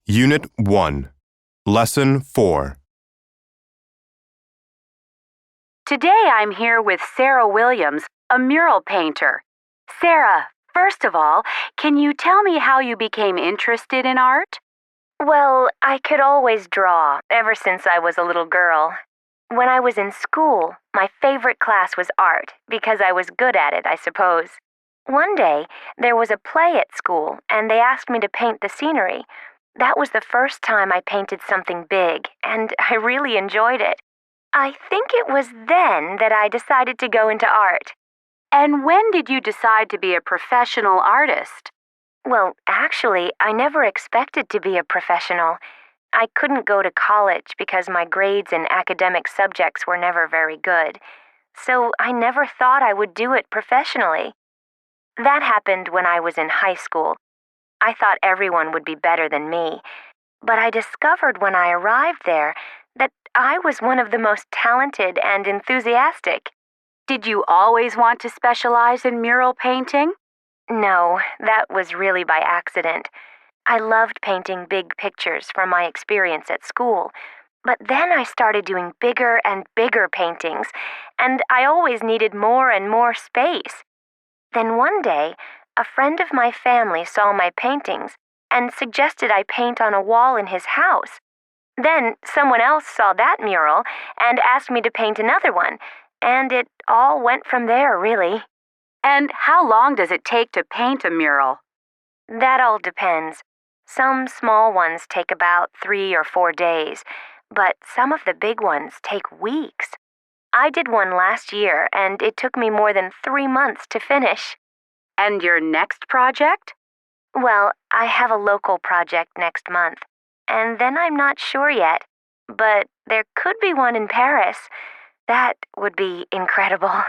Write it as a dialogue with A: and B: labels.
A: Unit 1, Lesson 4.
B: Today I'm here with Sarah Williams, a mural painter. Sarah, first of all, can you tell me how you became interested in art?
C: Well, I could always draw, ever since I was a little girl. When I was in school, my favorite class was art, because I was good at it, I suppose. One day, there was a play at school, and they asked me to paint the scenery. That was the first time I painted something big, and I really enjoyed it. I think it was then that I decided to go into art.
B: And when did you decide to be a professional artist?
C: Well, actually, I never expected to be a professional. I couldn't go to college because my grades in academic subjects were never very good. So I never thought I would do it professionally. That happened when I was in high school. I thought everyone would be better than me. But I discovered when I arrived there that I was one of the most talented and enthusiastic.
B: Did you always want to specialize in mural painting?
C: No, that was really by accident. I loved painting big pictures from my experience at school, but then I started doing bigger and bigger paintings, and I always needed more and more space. Then one day, a friend of my family saw my paintings and suggested I paint on a wall in his house. Then someone else saw that mural and asked me to paint another one, and it all went from there, really.
B: And how long does it take to paint a mural?
C: That all depends. Some small ones take about 3 or 4 days, but some of the big ones take weeks. I did one last year, and it took me more than 3 months to finish.
B: And your next project?
C: Well, I have a local project next month, and then I'm not sure yet, but there could be one in Paris. That would be incredible.